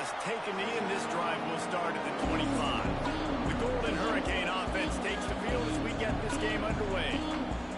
pass, take a knee, and this drive will start at the 25. The Golden Hurricane offense takes the field as we get this game underway.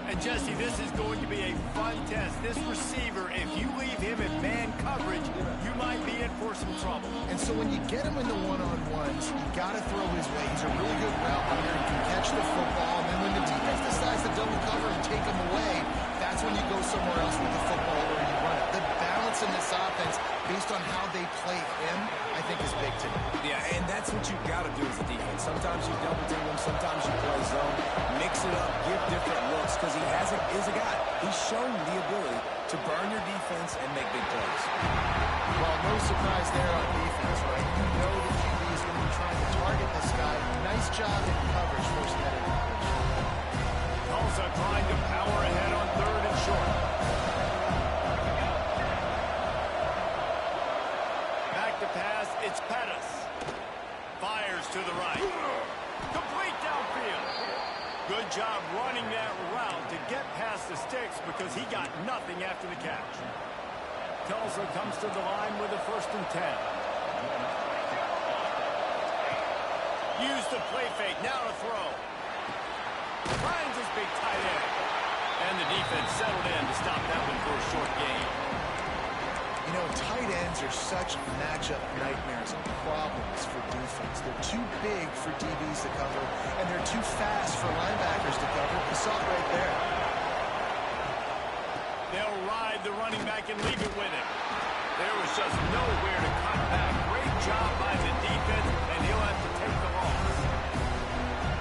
And Jesse, this is going to be a fun test. This receiver, if you leave him in man coverage, you might be in for some trouble. And so when you get him in the one-on-ones, you got to throw his way. He's a really good route runner. He can catch the football. And then when the defense decides to double cover and take him away, that's when you go somewhere else with the football or you run it. The balance in this offense, based on how they play him, I think is big today. Yeah, and that's what you've got to do as a defense. Sometimes you double team him, sometimes you play zone. Mix it up, give different looks, because he is a guy. He's shown the ability to burn your defense and make big plays. Well, no surprise there on defense, right? You know the QB is going to be trying to target this guy. Nice job in coverage, forcing that incompletion. Tulsa trying to power ahead on 3rd and short. Back to pass, it's Pettis. Fires to the right. Complete downfield. Good job running that route to get past the sticks because he got nothing after the catch. Tulsa comes to the line with a 1st and 10. Use the play fake, now to throw. Finds his big tight end. And the defense settled in to stop that one for a short gain. You know, tight ends are such matchup nightmares and problems for defense. They're too big for DBs to cover, and they're too fast for linebackers to cover. You saw it right there. They'll ride the running back and leave it with him. There was just nowhere to cut back. Great job by the defense, and he'll have to take the loss.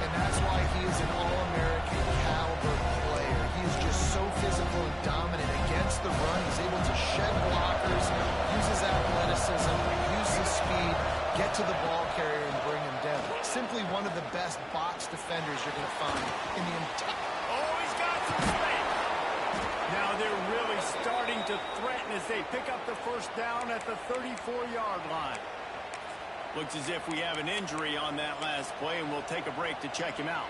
And that's why he is an All-American caliber player. He is just so physical and dominant against the run. He's able to shed blockers, use his athleticism, use his speed, get to the ball carrier and bring him down. Simply one of the best box defenders you're going to find in the entire... Oh, he's got some space. Now they're really starting to threaten as they pick up the 1st down at the 34-yard line. Looks as if we have an injury on that last play, and we'll take a break to check him out.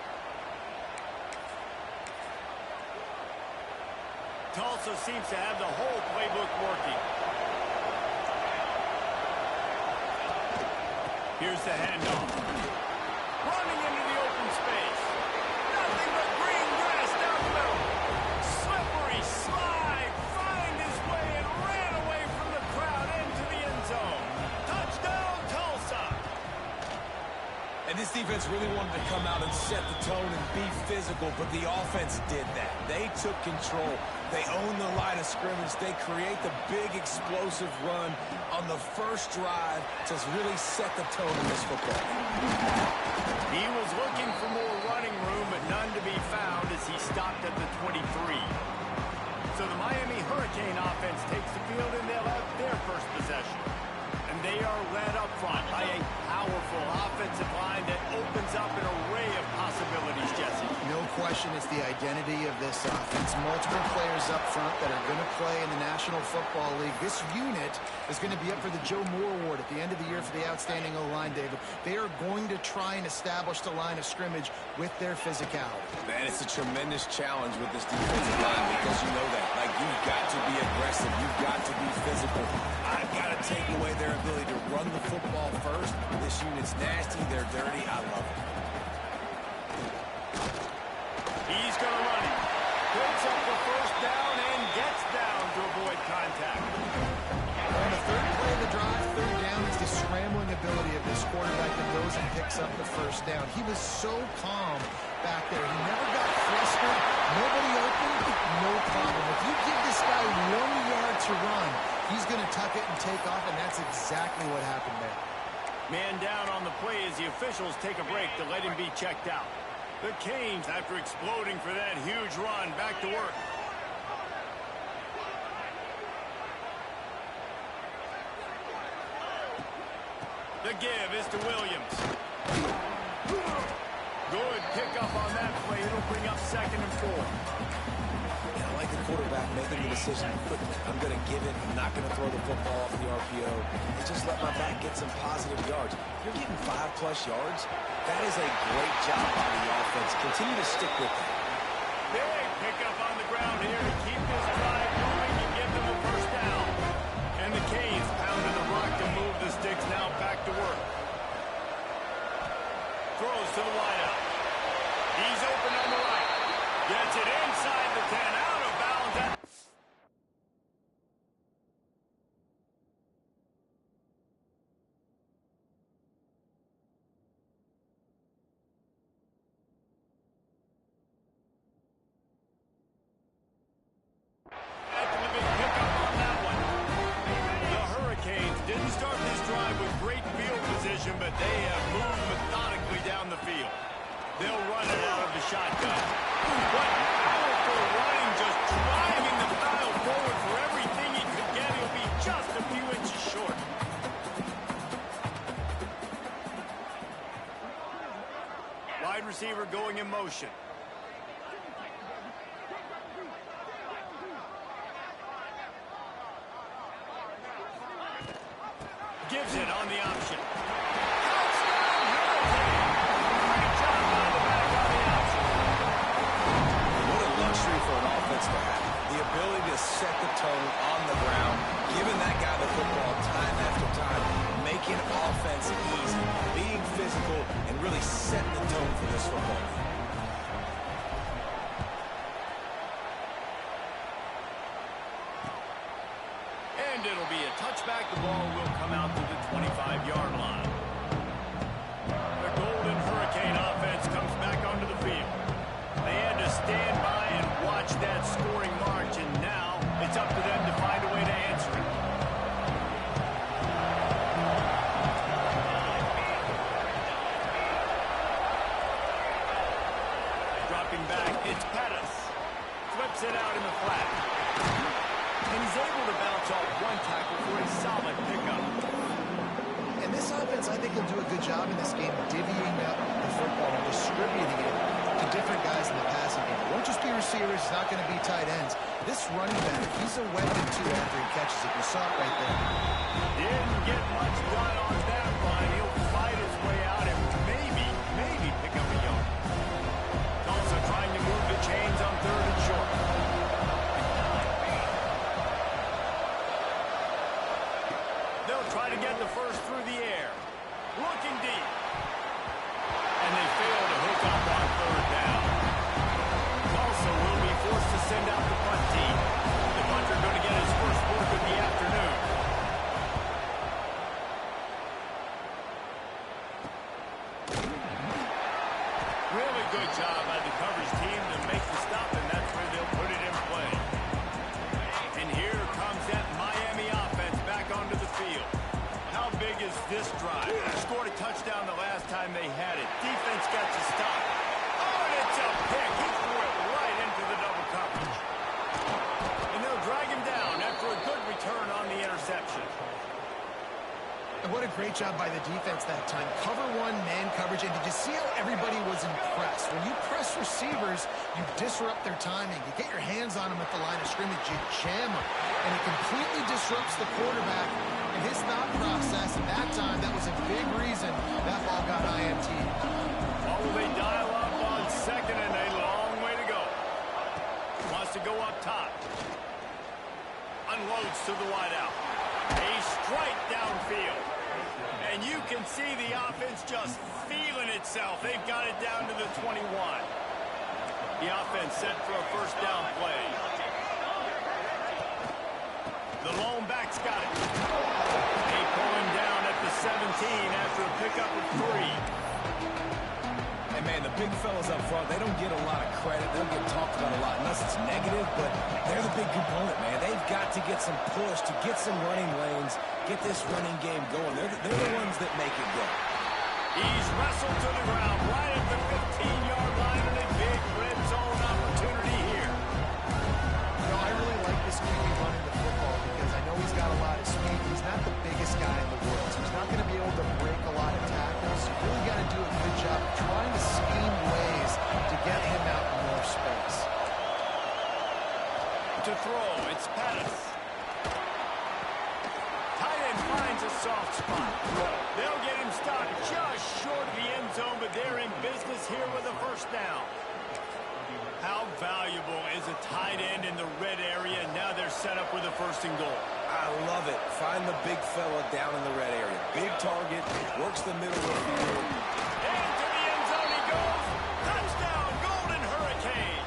Tulsa seems to have the whole playbook working. Here's the handoff. Running into the open space. Nothing but green grass down the middle. Slippery slide. Find his way and ran away from the crowd into the end zone. Touchdown, Tulsa. And this defense really wanted to come out and set the tone and be physical, but the offense did that. They took control. They own the line of scrimmage. They create the big explosive run on the first drive to really set the tone in this football game. He was looking for more running room, but none to be found as he stopped at the 23. So the Miami Hurricane offense takes the field, and they'll have their first possession. And they are led up front by a powerful offensive line that opens up an array of possibilities, Jesse. No question it's the identity of this offense. Multiple players up front that are going to play in the National Football League. This unit is going to be up for the Joe Moore Award at the end of the year for the outstanding O-line, David. They are going to try and establish the line of scrimmage with their physicality. Man, it's a tremendous challenge with this defensive line because you know that. Like, you've got to be aggressive. You've got to be physical. I've got to take away their ability to run the football first. This unit's nasty. They're dirty. I love it. He's going to run it. Picks up the 1st down and gets down to avoid contact. On the 3rd play of the drive, 3rd down is the scrambling ability of this quarterback that goes and picks up the 1st down. He was so calm back there. He never got flustered. Nobody open, no problem. If you give this guy 1 yard to run, he's going to tuck it and take off, and that's exactly what happened there. Man down on the play as the officials take a break to let him be checked out. The Canes, after exploding for that huge run, back to work. The give is to Williams. Good pickup on that play. It'll bring up 2nd and 4. I like the quarterback making the decision quickly. I'm going to give it. I'm not going to throw the football off the RPO. And just let my back get some positive yards. You're getting 5+ yards. That is a great job by the offense. Continue to stick with it. Big pickup on the ground here to keep this drive going and give them a 1st down. And the Canes pounding the rock to move the sticks now throws to the wideout. He's open on the right. Gets it inside the 10, out of bounds. After the big pickup on that one. The Hurricanes didn't start this drive with great field position, but they have moved methodically down the field. They'll run it out of the shotgun. What powerful running, just driving the pile forward for everything he could get. He'll be just a few inches short. Wide receiver going in motion. Gives it on the option. Touchdown, Hurricane! Great job by the back on the option. What a luxury for an offense to have. The ability to set the tone on the ground, giving that guy the football time after time, making offense easy, being physical, and really setting the tone for this football game. And it'll be a touchback. The ball will come out to the 25-yard line. The Golden Hurricane offense comes back onto the field. They had to stand by and watch that scoring march, and now it's up to them to find a way to answer it. Dropping back, it's Pettis. Flips it out in the flat. And he's able to bounce off one tackle for a solid pickup. And this offense, I think, will do a good job in this game divvying up the football and distributing it to different guys in the passing game. It won't just be receivers. It's not going to be tight ends. This running back, he's a weapon, too, after he catches it. You saw it right there. Didn't get much done on that run. He'll fight his way out and maybe pick up a yard. Tulsa trying to move the chains on 3rd and short. They'll try to get the first through the air. Looking deep. And they fail to hook up on 3rd down. Tulsa will be forced to send out the punt team. The punter going to get his first work of the afternoon. Really good job by the coverage team to make the stop, and that's where they'll put it in play. And here comes that Miami offense back onto the field. How big is this drive? Scored a touchdown the last time they had it. Defense gets a stop. Oh, and it's a pick. He threw it right into the double coverage. And they'll drag him down after a good return on the interception. And what a great job by the defense that time. Cover one, man coverage. And did you see how everybody was impressed? When you press receivers, you disrupt their timing. You get your hands on them at the line of scrimmage. You jam them. And it completely disrupts the quarterback and his thought process. And that time, that was a big reason that ball got IMT. What will they dial up on 2nd and a long way to go? Wants to go up top. Unloads to the wideout. A strike downfield. And you can see the offense just feeling itself. They've got it down to the 21. The offense set for a first down play. The lone back's got it. They pull him down at the 17 after a pickup of 3. And, man, the big fellas up front, they don't get a lot of credit. They don't get talked about a lot unless it's negative, but they're the big component, man. They've got to get some push, to get some running lanes, get this running game going. They're the ones that make it go. He's wrestled to the ground right at the 15-yard line, and a big red zone opportunity here. You know, I really like this QB running the football because I know he's got a lot of speed. He's not the biggest guy in the world, so he's not going to be able to break a lot of tackles. You really got to do a good job of trying to scheme ways to get him out in more space. To throw, it's Pettis. Tight end finds a soft spot. They'll get him stopped just short of the end zone, but they're in business here with a first down. How valuable is a tight end in the red area? Now they're set up with a 1st and goal. I love it. Find the big fella down in the red area. Big target, works the middle of the field. Into the end goes. Touchdown, Golden Hurricane.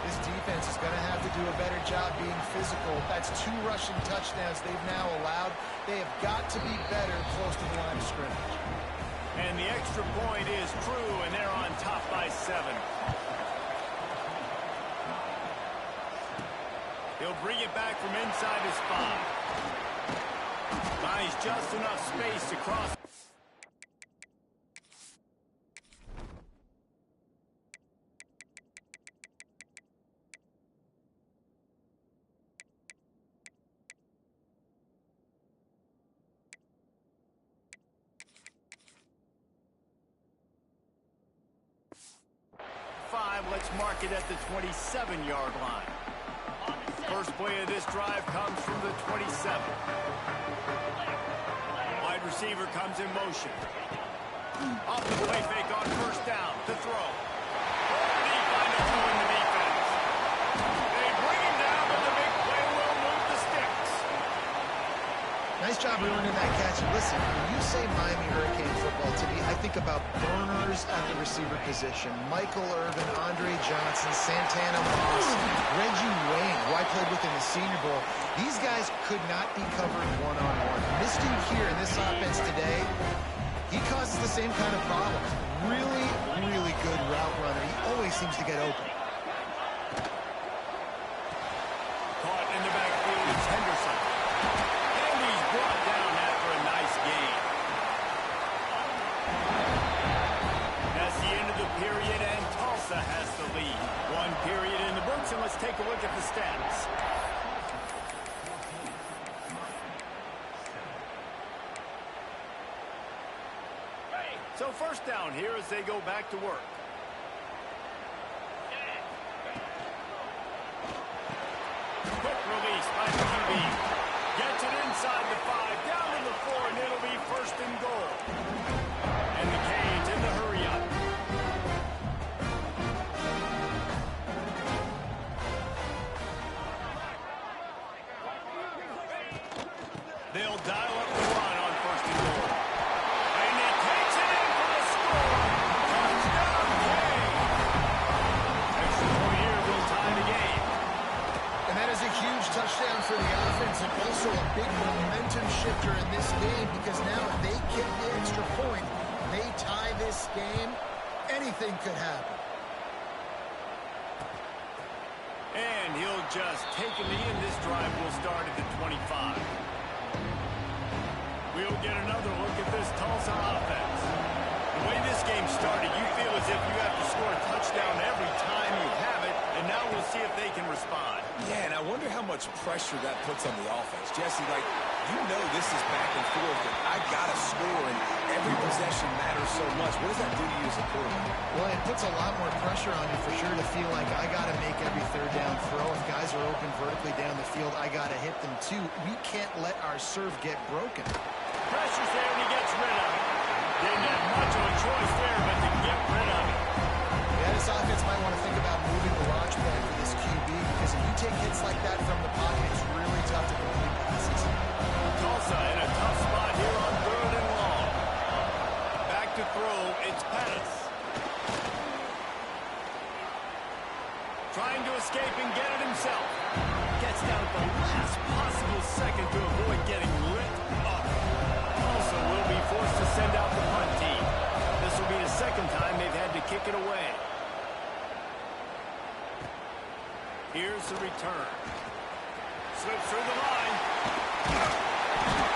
This defense is going to have to do a better job being physical. That's 2 rushing touchdowns they've now allowed. They have got to be better close to the line of scrimmage. And the extra point is true, and they're on top by 7. He'll bring it back from inside his 5. Buys just enough space to cross. Let's mark it at the 27-yard line. First play of this drive comes from the 27. Wide receiver comes in motion. Off the play fake on first down to throw. Oh, and he finds a hole in the defense. They bring him down, but the big play will move the sticks. Nice job ruining that catch. Listen, when you say Miami Hurricane football to me, I think about burners at the receiver position. Michael Irvin, Andre Johnson, Santana Moss, Reggie Wayne, who I played with in the Senior Bowl. These guys could not be covered one-on-one. This dude here in this offense today, he causes the same kind of problems. Really, really good route runner. He always seems to get open. Caught in the backfield is Henderson. And he's brought down after a nice gain. That's the end of the period, and Tulsa has the lead. 1 period in the books, and let's take a look at the stats. So first down here as they go back to work. Quick release by the QB. Gets it inside the 5, down to the 4, and it'll be first and goal. And the Canes in the hurry-up. They'll dial up the run on first and goal. And he takes it in for the score. Touchdown, Canes. Extra point here will tie the game. And that is a huge touchdown for the offense and also a big momentum shifter in this game because now if they get the extra point, they tie this game, anything could happen. And he'll just take a knee, and this drive will start at the 25. We'll get another look at this Tulsa offense. The way this game started, you feel as if you have to score a touchdown every time you have it, and now we'll see if they can respond. Yeah, and I wonder how much pressure that puts on the offense. Jesse, like, you know this is back and forth, and I got to score, and every possession matters so much. What does that do to you as a quarterback? Well, it puts a lot more pressure on you for sure to feel like I got to make every third down throw. If guys are open vertically down the field, I got to hit them too. We can't let our serve get broken. Pressure's there, and he gets rid of it. Didn't have much of a choice there, but to get rid of it. Yeah, this offense might want to think about moving the launch pad for this QB because if you take hits like that from the pocket, it's really tough to complete passes. Tulsa in a tough spot here on 3rd and long. Back to throw, it's Pettis. Trying to escape and get it himself. Gets down at the last possible second to avoid getting ripped up. Tulsa will be forced to send out the punt team. This will be the second time they've had to kick it away. Here's the return. Slips through the line.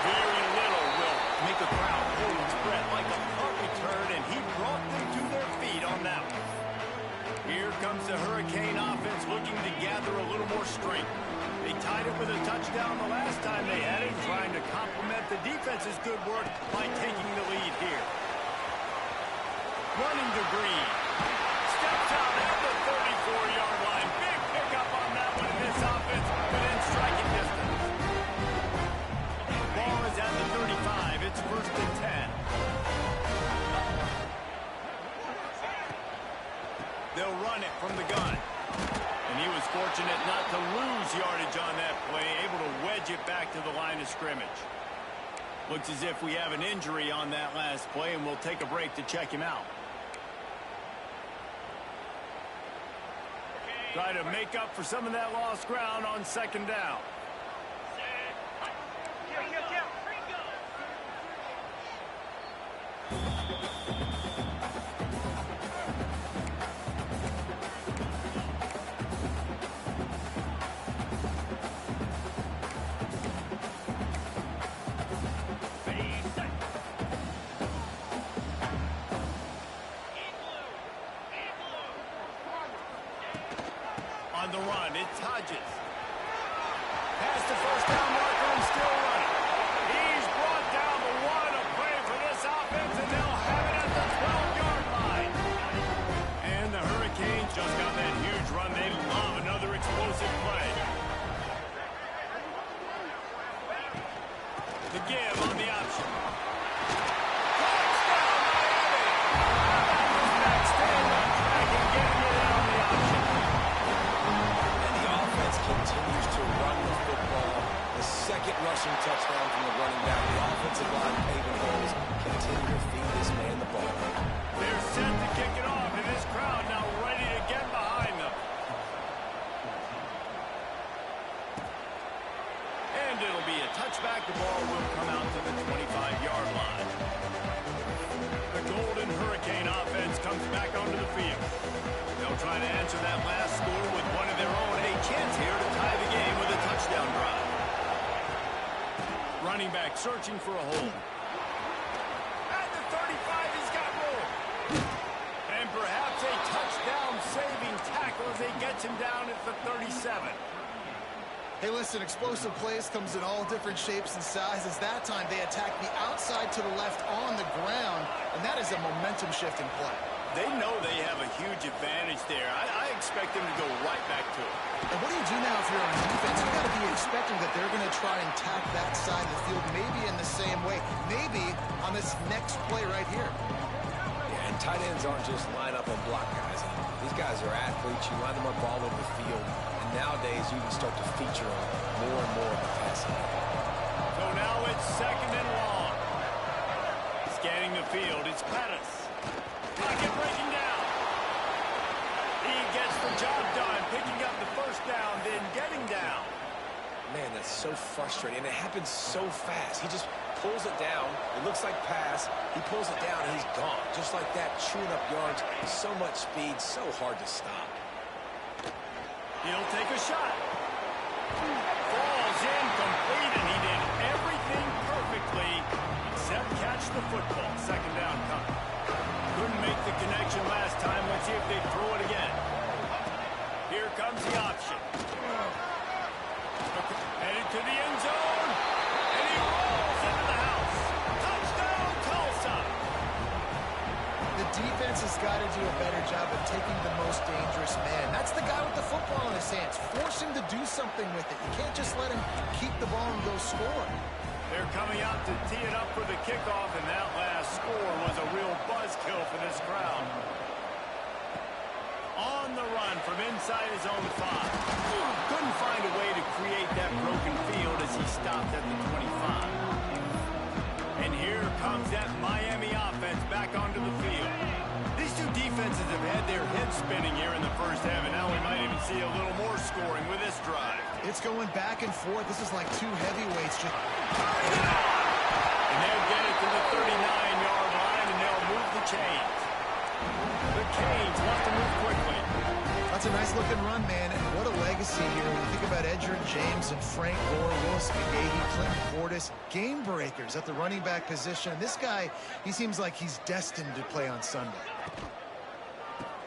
Very little will make a crowd hold its breath like a punt return, and he brought them to their feet on that one. Here comes the Hurricane offense looking to gather a little more strength. They tied it with a touchdown the last time they had it, trying to complement the defense's good work by taking the lead here. Running to Green. Steps out at the 34-yard line. Big pickup on that one in this offense within striking distance. Ball is at the 35. It's 1st and 10. They'll run it from the gun. And he was fortunate not to lose yardage on that play, able to wedge it back to the line of scrimmage. Looks as if we have an injury on that last play, and we'll take a break to check him out. Try to make up for some of that lost ground on second down. On the run, it's Hodges. Past the first down marker and still running. He's brought down the one. A play for this offense, and they'll have it at the 12-yard line. And the Hurricanes just got that huge run. They love another explosive play. The give on the option. Touchdown, Miami! This back staying on track and getting it in on the option. Continues to run the football. The second rushing touchdown from the running back. The offensive line paving holes. Continue to feed this man the ball. They're set to kick it off, and this crowd now ready to get behind them. And it'll be a touchback. The ball will come out to the 25-yard line. The Golden Hurricane offense comes back onto the field. They'll try to answer that last score with one of their own. A chance here to tie the game with a touchdown drive. Running back searching for a hole. At the 35, he's got room. And perhaps a touchdown-saving tackle as he gets him down at the 37. Hey, listen, explosive plays comes in all different shapes and sizes. That time, they attack the outside to the left on the ground, and that is a momentum-shifting play. They know they have a huge advantage there. I expect them to go right back to it. And what do you do now if you're on defense? You've got to be expecting that they're going to try and tack that side of the field, maybe in the same way, maybe on this next play right here. Yeah, and tight ends aren't just line up and block guys. These guys are athletes. You line them up all over the field. And nowadays, you can start to feature them more and more in the passing game. So now it's second and long. Scanning the field, it's Pettis. Pocket breaking down. He gets the job done, picking up the first down, then getting down. Man, that's so frustrating. And it happens so fast. He just pulls it down. It looks like pass. He pulls it down, and he's gone. Just like that, chewing up yards. So much speed, so hard to stop. He'll take a shot. Falls incomplete, and he did everything perfectly except catch the football. Second down coming. Couldn't make the connection last time. Let's see if they throw it again. Here comes the option. Headed to the end zone. And he rolls into the house. Touchdown, Tulsa. The defense has got to do a better job of taking the most dangerous man. That's the guy with the football in his hands. Force him to do something with it. You can't just let him keep the ball and go score. They're coming out to tee it up for the kickoff, and that last score was a real buzzkill for this crowd. On the run from inside his own 5. Couldn't find a way to create that broken field as he stopped at the 25. And here comes that Miami offense back onto the field. These two defenses have had their heads spinning here in the first half, and now we might even see a little more scoring with this drive. It's going back and forth. This is like two heavyweights. And they'll get it to the 39-yard line, and they'll move the chains. The Canes want to move quickly. That's a nice-looking run, man. And what a legacy here. When you think about Edgerrin James and Frank Gore, Willis McGahee, Clint Portis, game breakers at the running back position. This guy, he seems like he's destined to play on Sunday.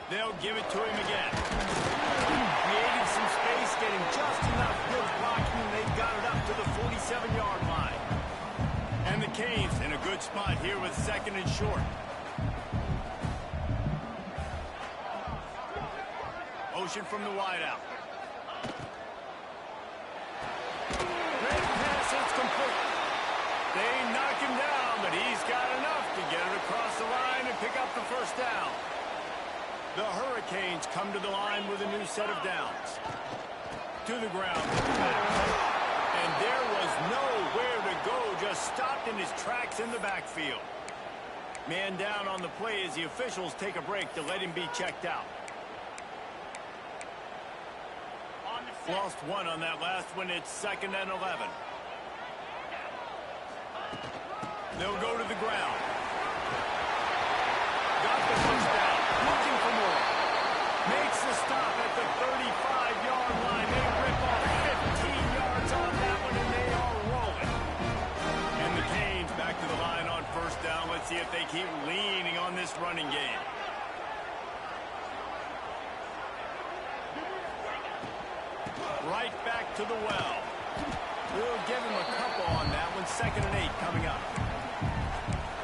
They'll give it to him again. Creating some space, getting just enough good blocking, and they've got it up to the 47-yard line. And the Canes in a good spot here with second and short. Motion from the wideout. Great pass, it's complete. They knock him down, but he's got enough to get it across the line and pick up the first down. The Hurricanes come to the line with a new set of downs. To the ground. And there was nowhere to go, just stopped in his tracks in the backfield. Man down on the play as the officials take a break to let him be checked out. Lost one on that last one. It's 2nd and 11. They'll go to the ground. Got the first down. Looking for more. Makes the stop at the 35-yard line. They rip off 15 yards on that one, and they are rolling. And the Canes back to the line on 1st down. Let's see if they keep leaning on this running game. Right back to the well. We'll give him a couple on that one. 2nd and 8 coming up.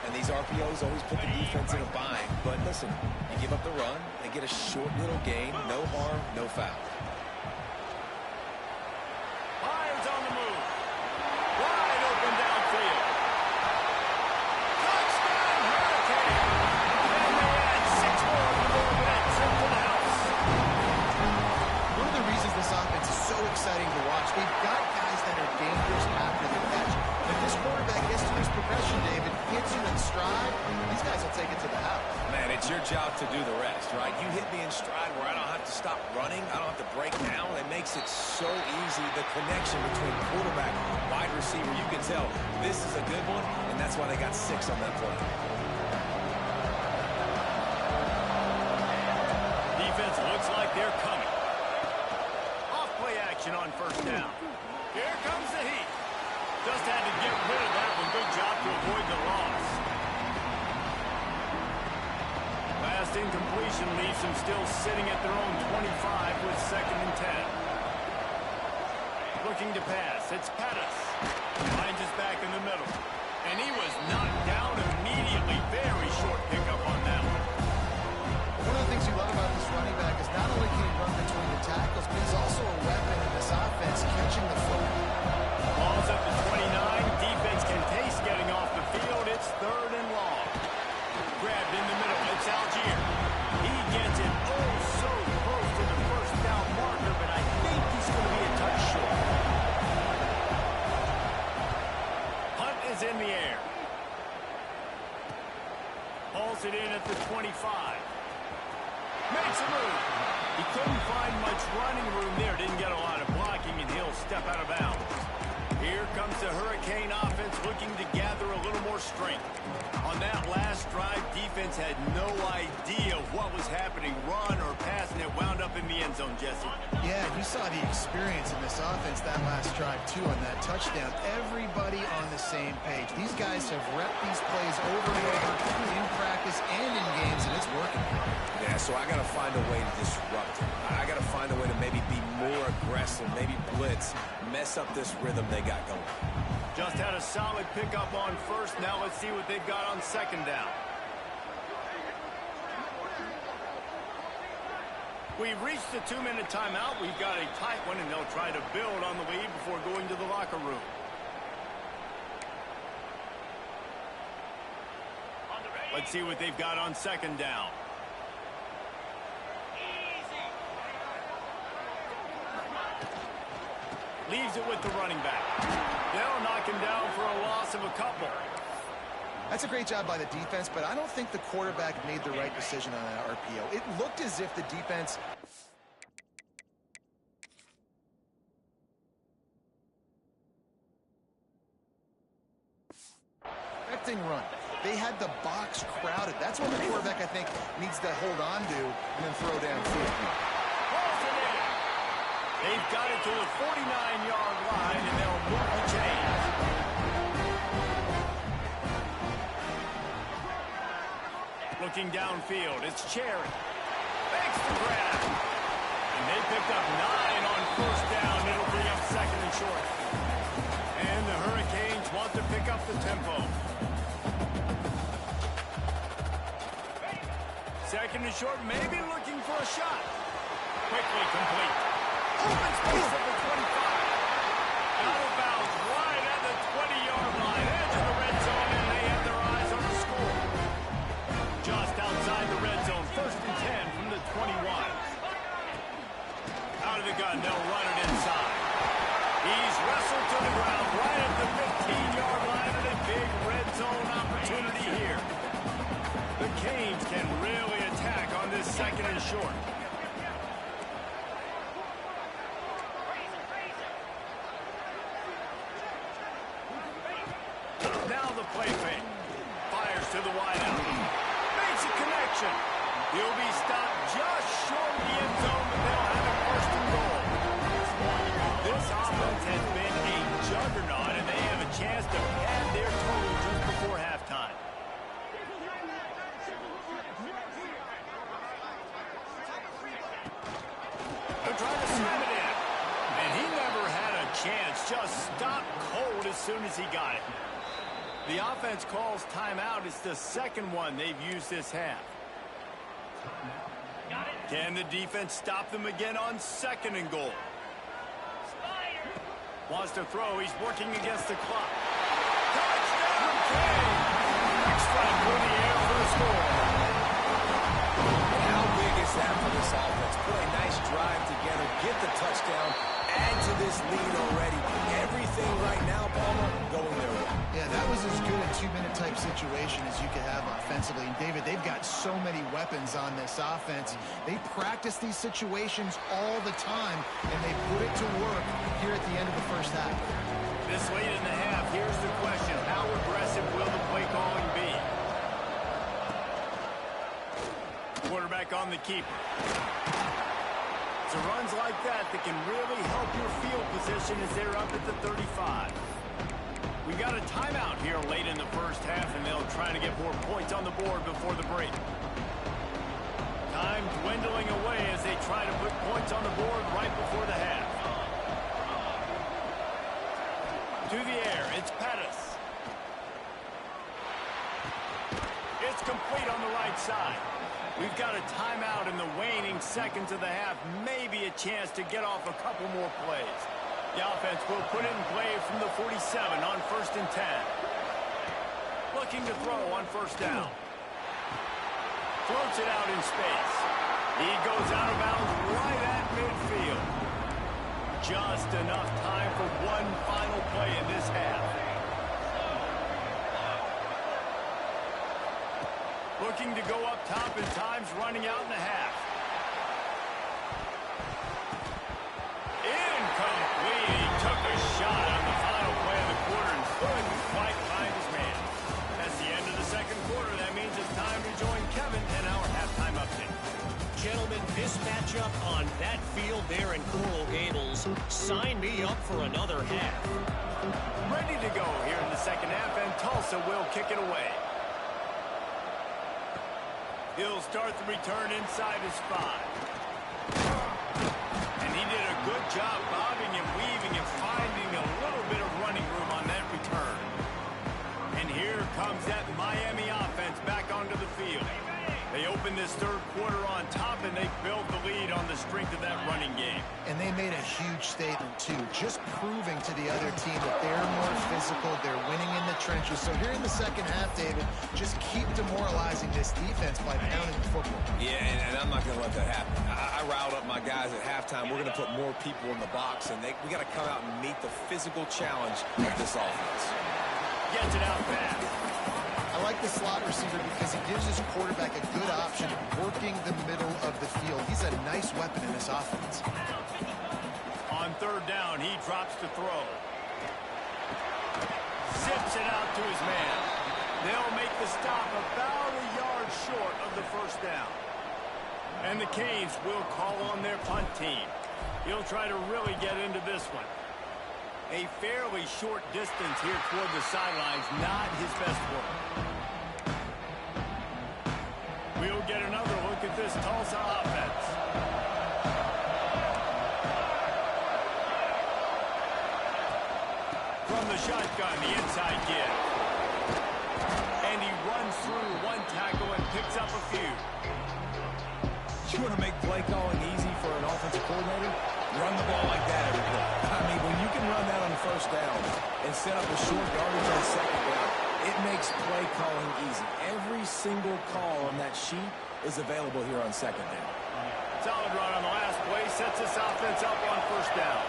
And these RPOs always put the defense in a bind. But listen, you give up the run, they get a short little gain. No harm, no foul. Lions on the move. Wide open downfield. Touchdown, Hurricane. And they add 6 more to the board with that trip to the house. One of the reasons this offense is so exciting to watch, they've got guys that are dangerous after the catch. If this quarterback gets to his progression, David, hits you in stride, these guys will take it to the house. Man, it's your job to do the rest, right? You hit me in stride where I don't have to stop running. I don't have to break down. It makes it so easy. The connection between quarterback and wide receiver, you can tell this is a good one, and that's why they got 6 on that play. Defense looks like they're coming. Off play action on 1st down. Here comes the heat. Just had to get rid of that one. Good job to avoid the loss. Last incompletion leaves them still sitting at their own 25 with 2nd and 10. Looking to pass. It's Pettis. Finds his back in the middle. And he was knocked down immediately. Very short pickup on that one. One of the things you love about this running back is not only can he run between the tackles, but he's also a weapon in this offense, catching the football. Ball's up to 29. Defense can taste getting off the field. It's 3rd and long. Grabbed in the middle. It's Algier. He gets it oh so close to the 1st down marker, but I think he's going to be a touch short. Hunt is in the air. Hauls it in at the 25. Makes a move. He couldn't find much running room there. Didn't get a lot of blocking, and he'll step out of bounds. Here comes the Hurricane offense looking to gather a little more strength. On that last drive, defense had no idea what was happening, run or pass, and it wound up in the end zone, Jesse. Yeah, you saw the experience in this offense that last drive, too, on that touchdown. Everybody on the same page. These guys have repped these plays over and over in practice and in games, and it's working. Yeah, so I got to find a way to disrupt him. I got to find a way to maybe be more aggressive, maybe blitz, mess up this rhythm they got going. Just had a solid pickup on 1st. Now let's see what they've got on 2nd down. We've reached the 2-minute timeout. We've got a tight one, and they'll try to build on the lead before going to the locker room. Let's see what they've got on 2nd down. Leaves it with the running back. They'll knock him down for a loss of a couple. That's a great job by the defense, but I don't think the quarterback made the right decision on that RPO. It looked as if the defense... expecting run. They had the box crowded. That's what the quarterback, I think, needs to hold on to and then throw downfield. They've got it to the 49-yard line, and they'll move the chains. Looking downfield, it's Cherry. Makes the grab. And they picked up 9 on 1st down. It'll bring up 2nd and short. And the Hurricanes want to pick up the tempo. 2nd and short, maybe looking for a shot. Quickly complete. Open space at the 25. Out of bounds right at the 20-yard line. Edge of the red zone, and they have their eyes on the score. Just outside the red zone. 1st and 10 from the 21. Out of the gun, they'll run it inside. He's wrestled to the ground right at the 15-yard line, and a big red zone opportunity here. The Canes can really attack on this 2nd and short. play fake. Fires to the wideout. Makes a connection. He'll be stopped just short of the end zone, but they'll have it first and goal. This offense has been a juggernaut, and they have a chance to pad their total just before halftime. They're trying to slam it in. And he never had a chance. Just stopped cold as soon as he got it. The offense calls timeout. It's the second one they've used this half. Can the defense stop them again on second and goal? Wants to throw. He's working against the clock. Touchdown, King! Strike through the air for the score. How big is that for this offense? Put a nice drive together, get the touchdown, add to this lead already. Everything right now, Palmer, going their way. Yeah, that was as good a two-minute type situation as you could have offensively. And, David, they've got so many weapons on this offense. They practice these situations all the time, and they put it to work here at the end of the first half. This late in the half, here's the question. How aggressive will the play calling be? Quarterback on the keeper. It's runs like that that can really help your field position as they're up at the 35. We got a timeout here late in the first half, and they'll try to get more points on the board before the break. Time dwindling away as they try to put points on the board right before the half. To the air, it's Pettis. It's complete on the right side. We've got a timeout in the waning seconds of the half. Maybe a chance to get off a couple more plays. The offense will put it in play from the 47 on 1st and 10. Looking to throw on first down. Floats it out in space. He goes out of bounds right at midfield. Just enough time for one final play in this half. Looking to go up top, and time's running out in the half. Incomplete. He took a shot on the final play of the quarter and couldn't quite find his man. That's the end of the second quarter. That means it's time to join Kevin in our halftime update. Gentlemen, this matchup on that field there in Coral Gables, sign me up for another half. Ready to go here in the second half, and Tulsa will kick it away. He'll start the return inside his 5. And he did a good job bobbing and weaving and finding a little bit of running room on that return. And here comes that Miami offense back onto the field. They open this third quarter on top, and they built the lead on the strength of that running game. And they made a huge statement, too, just proving to the other team that they're more physical, they're winning in the trenches. So here in the second half, David, just keep demoralizing this defense by pounding the football. Yeah, and I'm not going to let that happen. I riled up my guys at halftime. We're going to put more people in the box, and we got to come out and meet the physical challenge of this offense. Gets it out fast. I like the slot receiver because he gives his quarterback a good option working the middle of the field. He's a nice weapon in this offense. On third down, he drops to throw. Zips it out to his man. They'll make the stop about a yard short of the first down. And the Canes will call on their punt team. He'll try to really get into this one. A fairly short distance here toward the sidelines, not his best work. We'll get another look at this Tulsa offense. From the shotgun, the inside give. And he runs through one tackle and picks up a few. You want to make play calling easy for an offensive coordinator? Run the ball like that every play. I mean, when you can run that on first down and set up a short yardage on second down, it makes play calling easy. Every single call on that sheet is available here on second down. Solid run on the last play. Sets this offense up on first down.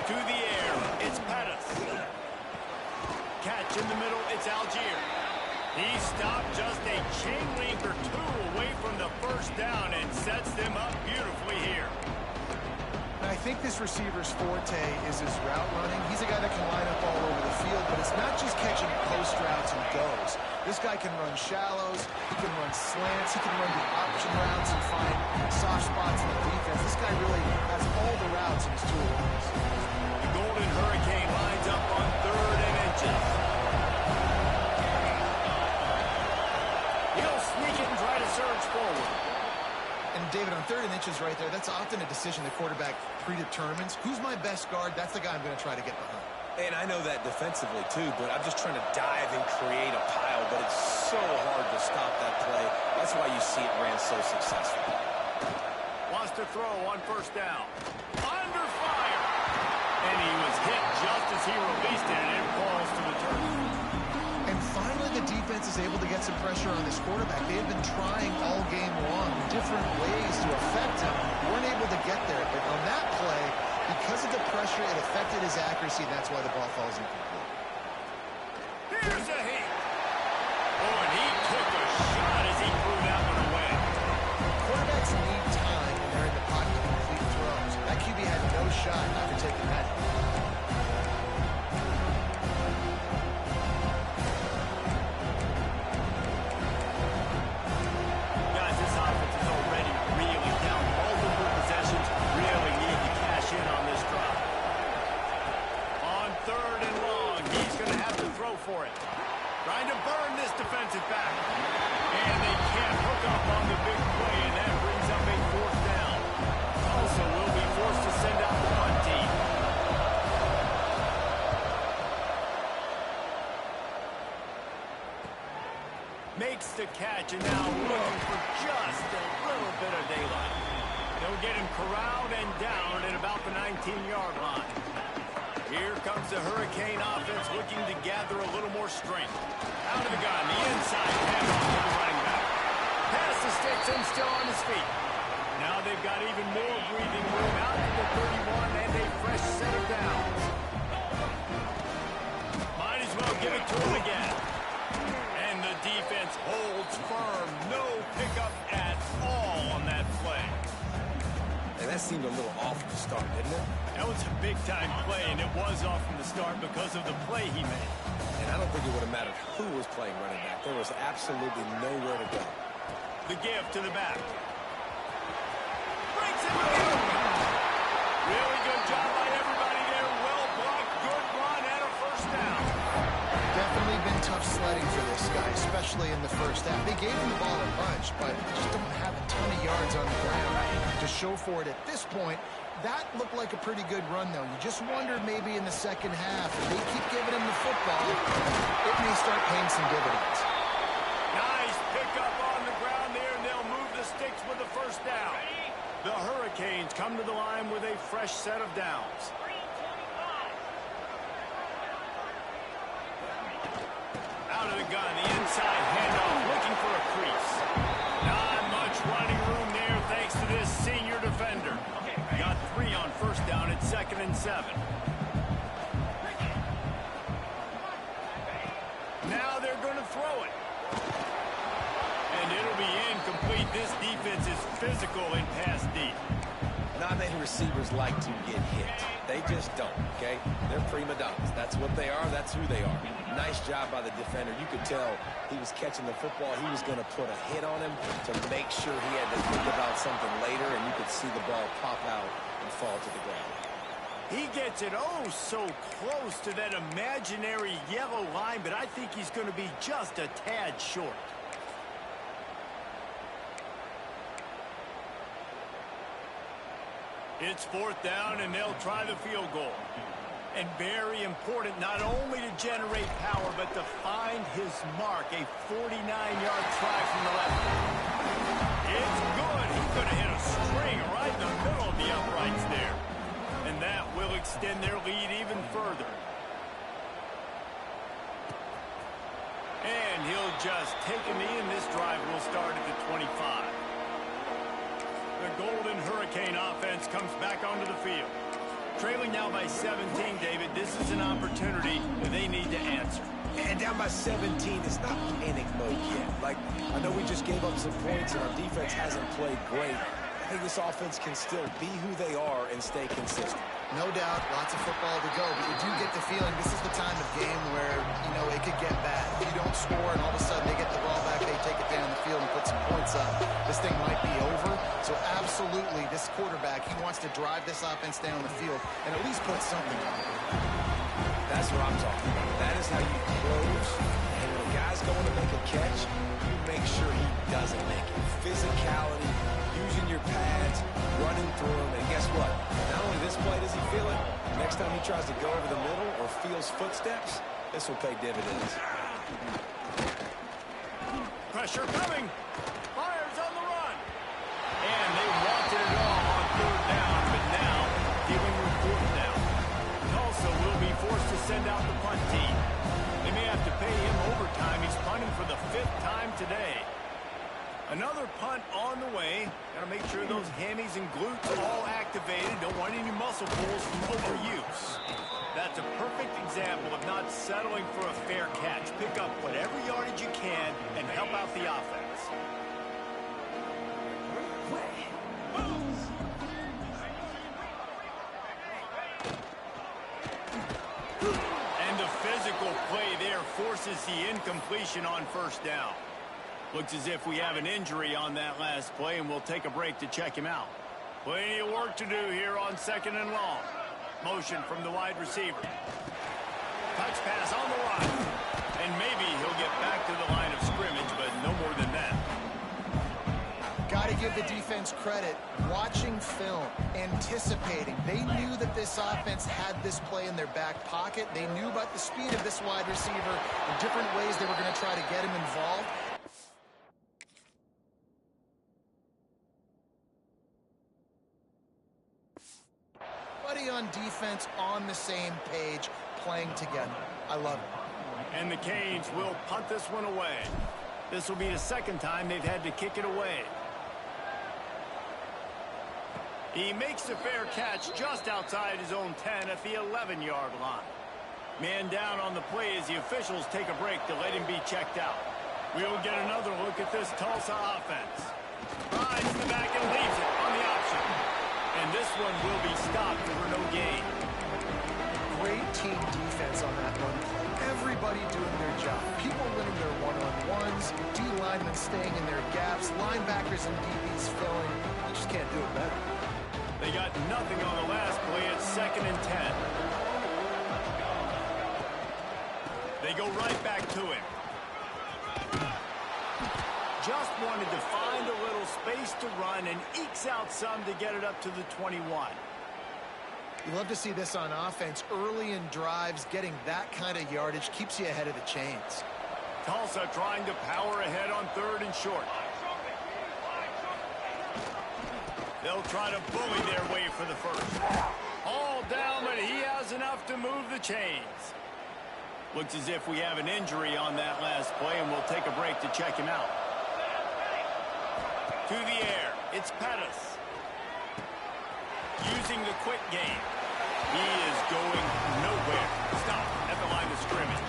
To the air, it's Pettis. Catch in the middle, it's Algier. He stopped just a chain link or two away from the first down and sets them up beautifully here. And I think this receiver's forte is his route running. He's a guy that can line up all over the field, but it's not just catching post routes and goes. This guy can run shallows, he can run slants, he can run the option routes and find soft spots in the defense. This guy really has all the routes in his toolbox. The Golden Hurricane lines up on 3rd and inches. He'll sneak it and try to surge forward. And David, on 3rd and inches right there, that's often a decision the quarterback predetermines. Who's my best guard? That's the guy I'm going to try to get behind. And I know that defensively, too, but I'm just trying to dive and create a pile, but it's so hard to stop that play. That's why you see it ran so successful. Wants to throw on 1st down. Under fire! And he was hit just as he released it, and it falls to the turf. And finally, the defense is able to get some pressure on this quarterback. They have been trying all game long different ways to affect him. Weren't able to get there, but on that play, because of the pressure, it affected his accuracy, and that's why the ball falls incomplete. Here's a hit. Oh, and he took a shot as he threw that one away. Quarterbacks need time when they're in the pocket to complete throws. That QB had no shot after taking that. Guys, this offense is already really down. Multiple possessions really need to cash in on this drive. On 3rd and long, he's going to have to throw for it. Trying to burn this defensive back. And they can't hook up on the big play, and that brings up a 4th down. Tulsa will be forced to send out the punt team. Makes the catch, and now looking for just a little bit of daylight. They'll get him corralled and down at about the 19-yard line. Here comes the Hurricane offense looking to gather a little more strength. Out of the gun, the inside handoff to the running back. Pass the sticks and still on his feet. Now they've got even more breathing room out to the 31 and a fresh set of downs. Might as well give it to him again. And the defense holds firm. No pickup at all on that play. And that seemed a little off to start, didn't it? That was a big-time play, and it was off from the start because of the play he made. And I don't think it would have mattered who was playing running back. There was absolutely nowhere to go. The give to the back. Breaks it up. Really good job by everybody there. Well blocked, good run, and a 1st down. Definitely been tough sledding for this guy, especially in the 1st half. They gave him the ball a bunch, but just don't have a ton of yards on the ground to show for it at this point. That looked like a pretty good run, though. You just wondered maybe in the 2nd half, if they keep giving him the football, it may start paying some dividends. Nice pickup on the ground there, and they'll move the sticks with the 1st down. The Hurricanes come to the line with a fresh set of downs. Out of the gun, the inside handoff, looking for a crease. Not much running room there thanks to this senior defender. Got 3 on 1st down at 2nd and 7. Now they're going to throw it. And it'll be incomplete. This defense is physical in pass deep. Not many receivers like to get hit. They just don't, okay? They're prima donnas. That's what they are. That's who they are. Nice job by the defender. You could tell he was catching the football. He was going to put a hit on him to make sure he had to think about something later, and you could see the ball pop out and fall to the ground. He gets it oh so close to that imaginary yellow line, but I think he's going to be just a tad short. It's 4th down, and they'll try the field goal. And very important not only to generate power, but to find his mark, a 49-yard try from the left. It's good. He could have hit a string right in the middle of the uprights there. And that will extend their lead even further. And he'll just take a knee, and this drive will start at the 25. The Golden Hurricane offense comes back onto the field. Trailing now by 17, David. This is an opportunity that they need to answer. And down by 17, it's not panic mode yet. Like, I know we just gave up some points and our defense hasn't played great. I think this offense can still be who they are and stay consistent. No doubt, lots of football to go, but you do get the feeling this is the time of game where, you know, it could get bad. If you don't score and all of a sudden they get the ball back, they take it down the field and put some points up, this thing might be over. So absolutely, this quarterback, he wants to drive this offense down the field and at least put something on it. That's what I'm talking about. That is how you close. And when a guy's going to make a catch, you make sure he doesn't make it. Physicality, using your pads, running through him, and guess what? Not only this play does he feel it, next time he tries to go over the middle or feels footsteps, this will pay dividends. Pressure coming. Fires on the run. And they wanted it all on third down, but now dealing with fourth down. Tulsa will be forced to send out the punt team. They may have to pay him overtime. He's punting for the 5th time today. Another punt on the way. Got to make sure those hammies and glutes are all activated. Don't want any muscle pulls from overuse. That's a perfect example of not settling for a fair catch. Pick up whatever yardage you can and help out the offense. And the physical play there forces the incompletion on first down. Looks as if we have an injury on that last play, and we'll take a break to check him out. Plenty of work to do here on 2nd and long. Motion from the wide receiver. Touch pass on the run. And maybe he'll get back to the line of scrimmage, but no more than that. Got to give the defense credit. Watching film, anticipating. They knew that this offense had this play in their back pocket. They knew about the speed of this wide receiver and different ways they were going to try to get him involved. On defense on the same page, playing together. I love it. And the Canes will punt this one away. This will be the 2nd time they've had to kick it away. He makes the fair catch just outside his own 10 at the 11-yard line. Man down on the play as the officials take a break to let him be checked out. We'll get another look at this Tulsa offense. Rides the back and leaves it on the option. And this one will be stopped for no gain. Great team defense on that one play. Everybody doing their job. People winning their one-on-ones, D-linemen staying in their gaps, linebackers and DBs filling. You just can't do it better. They got nothing on the last play. It's 2nd and 10. They go right back to him. Just wanted to find a little space to run and ekes out some to get it up to the 21. You love to see this on offense. Early in drives, getting that kind of yardage keeps you ahead of the chains. Tulsa trying to power ahead on 3rd and short. They'll try to bully their way for the first. All down, but he has enough to move the chains. Looks as if we have an injury on that last play, and we'll take a break to check him out. To the air, it's Pettis. Using the quick game. He is going nowhere. Stop at the line of scrimmage.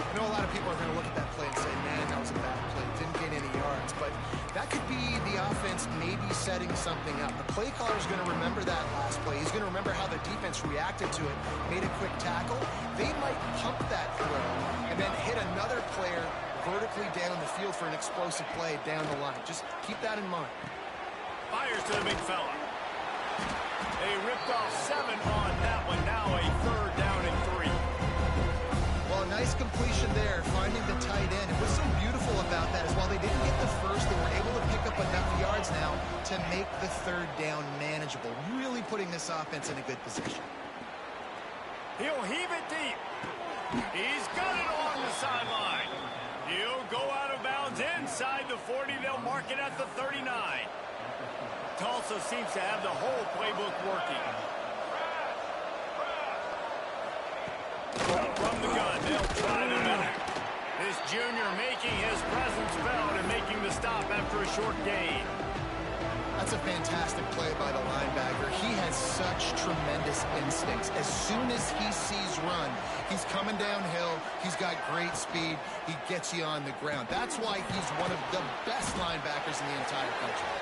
I know a lot of people are going to look at that play and say, man, that was a bad play. Didn't gain any yards. But that could be the offense maybe setting something up. The play caller is going to remember that last play. He's going to remember how the defense reacted to it, made a quick tackle. They might pump that throw and then hit another player vertically down the field for an explosive play down the line. Just keep that in mind. Fires to the big fella. They ripped off 7 on that one. Now a 3rd down and 3. Well, a nice completion there, finding the tight end. And what's so beautiful about that is while they didn't get the first, they were able to pick up enough yards now to make the 3rd down manageable. Really putting this offense in a good position. He'll heave it deep. He's got it along the sideline. He'll go out of bounds inside the 40. They'll mark it at the 39. Tulsa seems to have the whole playbook working. From the gun, they'll try to middle. This junior making his presence felt and making the stop after a short gain. That's a fantastic play by the linebacker. He has such tremendous instincts. As soon as he sees run, he's coming downhill. He's got great speed. He gets you on the ground. That's why he's one of the best linebackers in the entire country.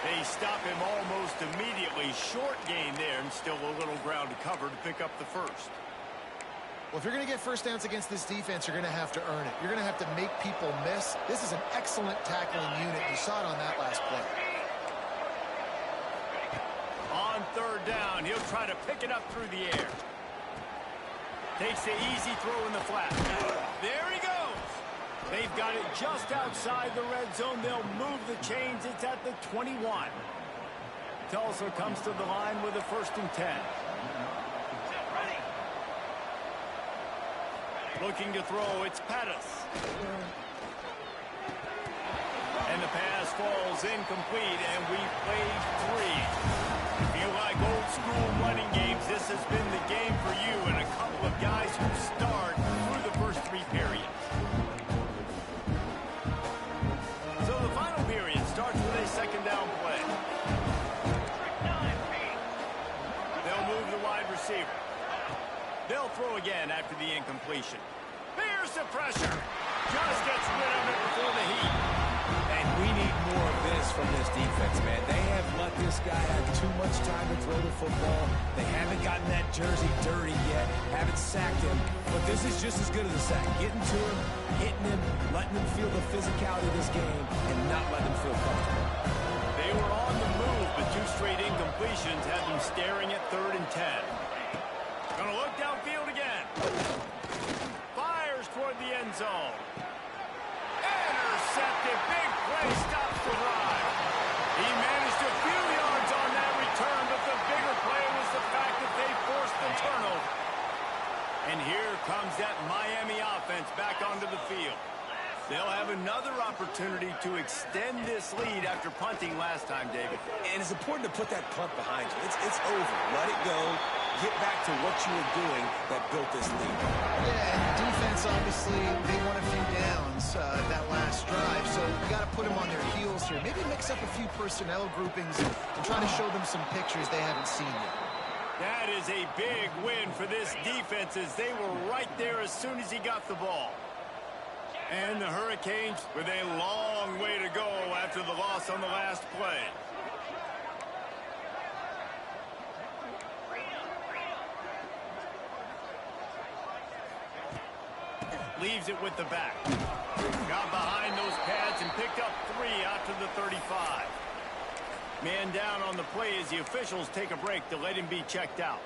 They stop him almost immediately. Short gain there, and still a little ground to cover to pick up the first. Well, if you're going to get first downs against this defense, you're going to have to earn it. You're going to have to make people miss. This is an excellent tackling unit. You saw it on that last play. On third down, he'll try to pick it up through the air. Takes the easy throw in the flat. There he goes. They've got it just outside the red zone. They'll move the chains. It's at the 21. Tulsa comes to the line with a 1st and 10. Looking to throw, it's Pettis. And the pass falls incomplete, and we played 3. Feel like old school running games. This has been the game for you and a couple of guys who start through the first 3 periods. So the final period starts with a 2nd down play. They'll move the wide receiver. They'll throw again after the incompletion. Here's the pressure. Just gets rid of it before the heat. And we need more of this from this defense, man. They have let this guy have too much time to throw the football. They haven't gotten that jersey dirty yet, haven't sacked him. But this is just as good as a sack. Getting to him, hitting him, letting him feel the physicality of this game, and not letting him feel comfortable. They were on the move, but 2 straight incompletions had them staring at 3rd and 10. Gonna look downfield again. Fires toward the end zone. Intercepted. Big play stops the drive. He managed a few yards on that return, but the bigger play was the fact that they forced the turnover. And here comes that Miami offense back onto the field. They'll have another opportunity to extend this lead after punting last time, David. And it's important to put that punt behind you. It's over. Let it go. Get back to what you were doing that built this lead. Yeah, and the defense, obviously, they won a few downs that last drive, so you got to put them on their heels here. Maybe mix up a few personnel groupings and try to show them some pictures they haven't seen yet. That is a big win for this defense as they were right there as soon as he got the ball. And the Hurricanes with a long way to go after the loss on the last play. Leaves it with the back. Got behind those pads and picked up 3 out to the 35. Man down on the play as the officials take a break to let him be checked out.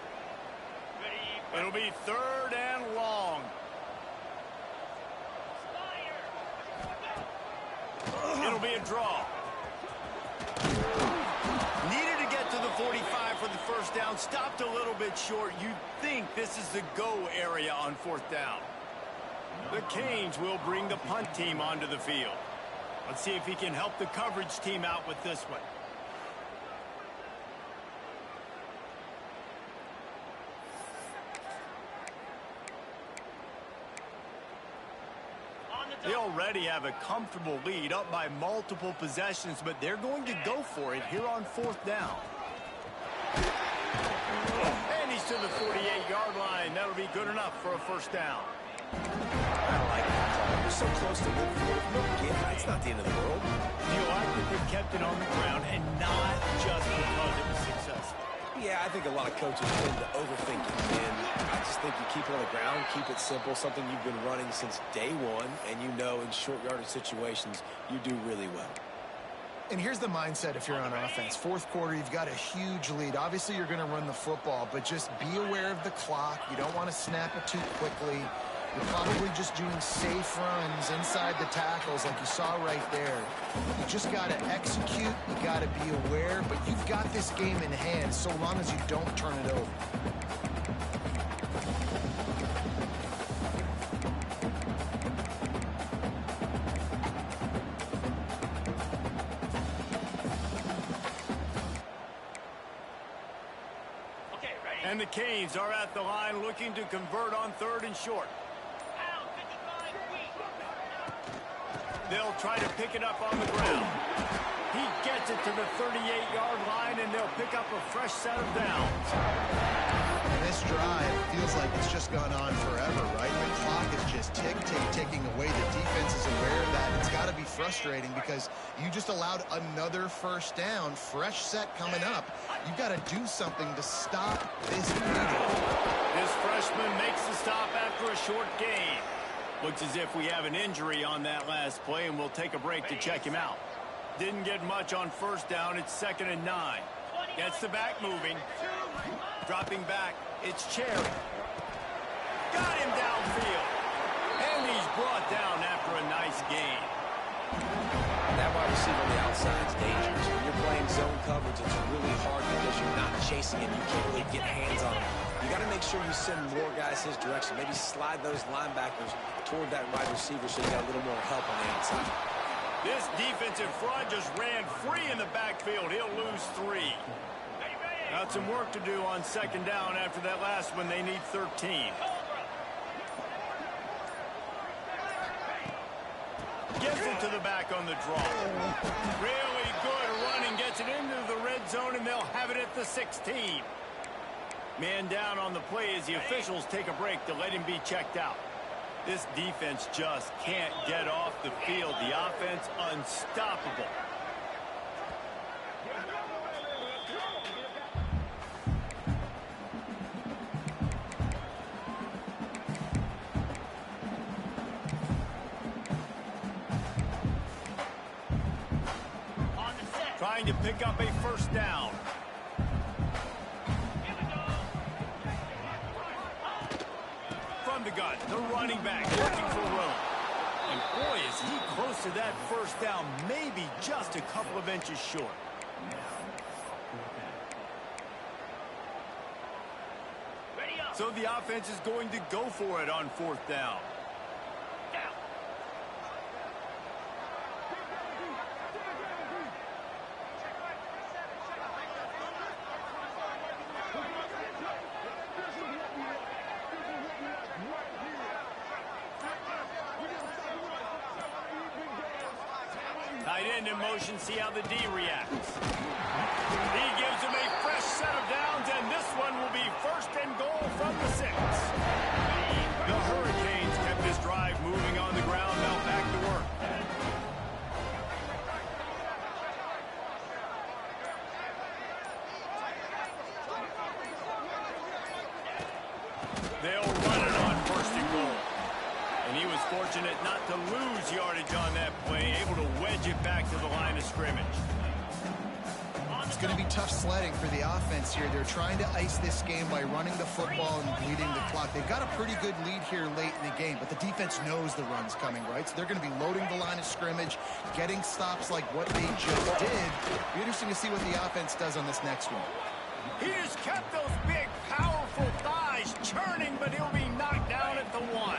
It'll be 3rd and long. It'll be a draw. Needed to get to the 45 for the 1st down. Stopped a little bit short. You'd think this is the go area on 4th down. The Canes will bring the punt team onto the field. Let's see if he can help the coverage team out with this one. They already have a comfortable lead up by multiple possessions, but they're going to go for it here on 4th down. And he's to the 48-yard line. That'll be good enough for a 1st down. I like that call. You're so close to midfield. It's not the end of the world. Do you like that they kept it on the ground and not just because it was successful? Yeah, I think a lot of coaches tend to overthink it, and I just think you keep it on the ground, keep it simple, something you've been running since day one, and you know in short yardage situations you do really well. And here's the mindset if you're on offense. 4th quarter, you've got a huge lead. Obviously, you're going to run the football, but just be aware of the clock. You don't want to snap it too quickly. You're probably just doing safe runs inside the tackles like you saw right there. You just got to execute. You got to be aware, but you've got this game in hand so long as you don't turn it over. And the Canes are at the line looking to convert on 3rd and short. They'll try to pick it up on the ground. He gets it to the 38-yard line, and they'll pick up a fresh set of downs. And this drive feels like it's just gone on forever, right? The clock is just ticking away. The defense is aware that it's got to be frustrating because you just allowed another first down, fresh set coming up. You've got to do something to stop this bleeding. This freshman makes the stop after a short gain. Looks as if we have an injury on that last play, and we'll take a break to check him out. Didn't get much on first down. It's 2nd and 9. Gets the back moving. Dropping back. It's Cherry. Got him downfield. And he's brought down after a nice gain. That wide receiver on the outside is dangerous. When you're playing zone coverage, it's really hard because you're not chasing him. You can't really get hands on him. You got to make sure you send more guys his direction. Maybe slide those linebackers toward that wide receiver so you got a little more help on the outside. This defensive front just ran free in the backfield. He'll lose 3. Got some work to do on 2nd down after that last one. They need 13. Gets it to the back on the draw. Really good running. Gets it into the red zone, and they'll have it at the 16. Man down on the play as the officials take a break to let him be checked out. This defense just can't get off the field. The offense unstoppable. Trying to pick up a first down. From the gun, the running back looking for room. And boy, is he close to that first down, maybe just a couple of inches short. So the offense is going to go for it on 4th down. Tight end in motion, see how the D reacts. He gives him a fresh set of downs, and this one will be 1st and goal from the 6. The Hurricanes kept this drive moving on the ground. Now back to work. They'll run it on 1st and goal. And he was fortunate not to lose yardage on that play, able to wedge it back to the line of scrimmage. It's going to be tough sledding for the offense here. They're trying to ice this game by running the football and bleeding the clock. They've got a pretty good lead here late in the game, but the defense knows the run's coming, right? So they're going to be loading the line of scrimmage, getting stops like what they just did. It'll be interesting to see what the offense does on this next one. He just kept those big, powerful thighs churning, but he'll be knocked down at the 1.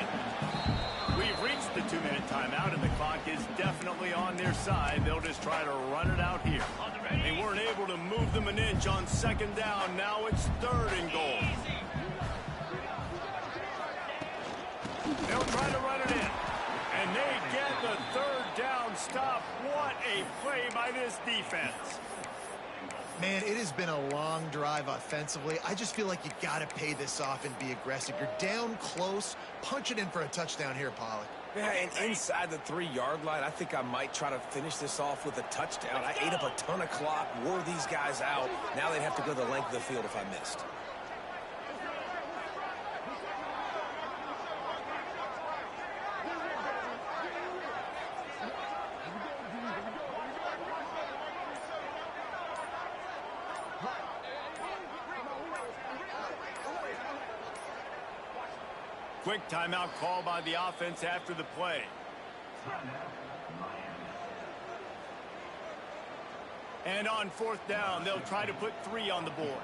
We've reached the 2-minute timeout, and the clock is definitely on their side. They'll just try to run it out here. They weren't able to move them an inch on 2nd down. Now it's 3rd and goal. They'll try to run it in. And they get the 3rd down stop. What a play by this defense. Man, it has been a long drive offensively. I just feel like you got to pay this off and be aggressive. You're down close. Punch it in for a touchdown here, Pollock. Yeah, and inside the 3-yard line, I think I might try to finish this off with a touchdown. I ate up a ton of clock, wore these guys out. Now they'd have to go the length of the field if I missed. Quick timeout call by the offense after the play. And on 4th down, they'll try to put 3 on the board.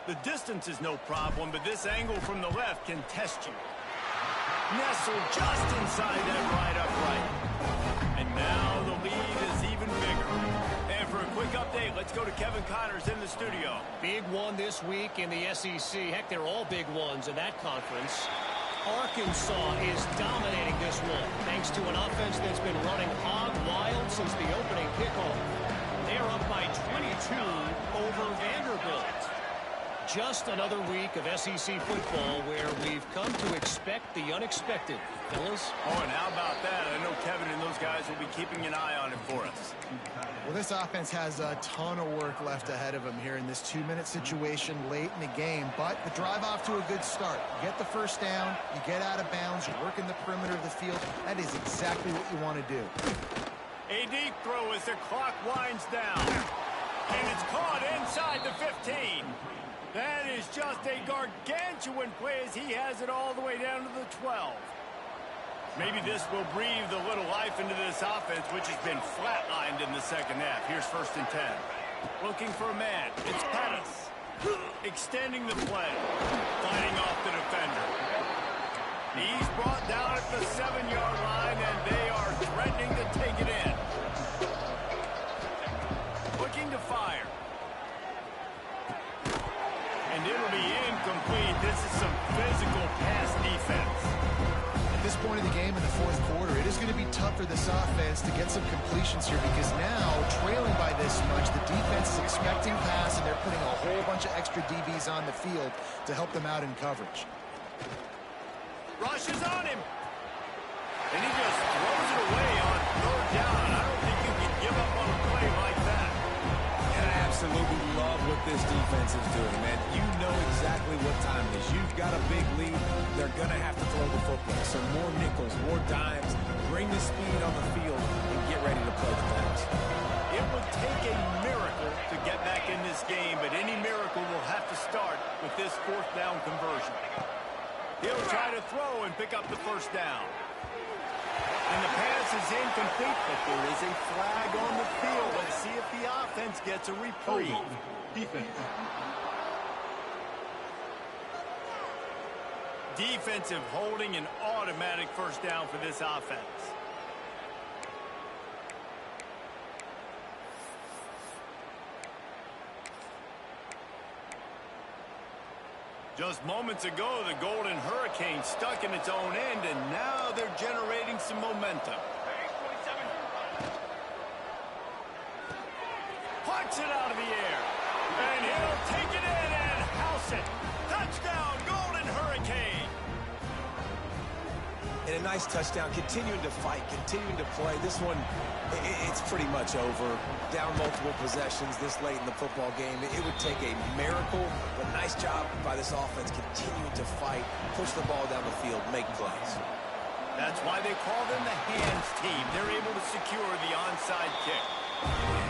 The distance is no problem, but this angle from the left can test you. Nestled just inside that right upright. And now the lead is even bigger. And for a quick update, let's go to Kevin Connors in the studio. Big one this week in the SEC. Heck, they're all big ones in that conference. Arkansas is dominating this one, thanks to an offense that's been running hog wild since the opening kickoff. They're up by 22 over Vanderbilt. just another week of SEC football where we've come to expect the unexpected, fellas. Oh, and how about that? I know Kevin and those guys will be keeping an eye on it for us. Well, this offense has a ton of work left ahead of them here in this 2-minute situation late in the game, but the drive off to a good start. You get the first down, you get out of bounds, you work in the perimeter of the field. That is exactly what you want to do. A deep throw as the clock winds down. And it's caught inside the 15. That is just a gargantuan play as he has it all the way down to the 12. Maybe this will breathe a little life into this offense, which has been flatlined in the second half. Here's 1st and 10. Looking for a man. It's Pettis. Extending the play. Fighting off the defender. He's brought down at the 7-yard line, and they are threatening to take it in. Looking to fire. And it'll be incomplete. This is some physical pass defense. At this point of the game in the 4th quarter, it is going to be tough for this offense to get some completions here because now, trailing by this much, the defense is expecting pass, and they're putting a whole bunch of extra DBs on the field to help them out in coverage. Rushes on him. And he just throws it away on 3rd down. I don't think you can give up on a play like that. And I absolutely love what this defense is doing, man. You know exactly what time it is. You've got a big lead. They're going to have to throw the football. So more nickels, more dimes. Bring the speed on the field and get ready to play the pass. It would take a miracle to get back in this game, but any miracle will have to start with this 4th down conversion. He'll try to throw and pick up the 1st down. And the pass is incomplete, but there is a flag on the field. Let's see if the offense gets a reprieve. Defense. Defensive holding, an automatic 1st down for this offense. Just moments ago, the Golden Hurricane stuck in its own end, and now they're generating some momentum. Punch it out of the air, and he'll take it in and house it. Touchdown, Golden Hurricane. And a nice touchdown, continuing to fight, continuing to play. This one, it's pretty much over. Down multiple possessions this late in the football game. It would take a miracle, but nice job by this offense continuing to fight, push the ball down the field, make plays. That's why they call them the hands team. They're able to secure the onside kick.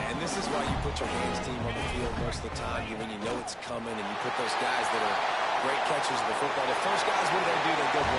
And this is why you put your hands team on the field most of the time, when you know it's coming, and you put those guys that are great catchers of the football. The first guys, what do? They go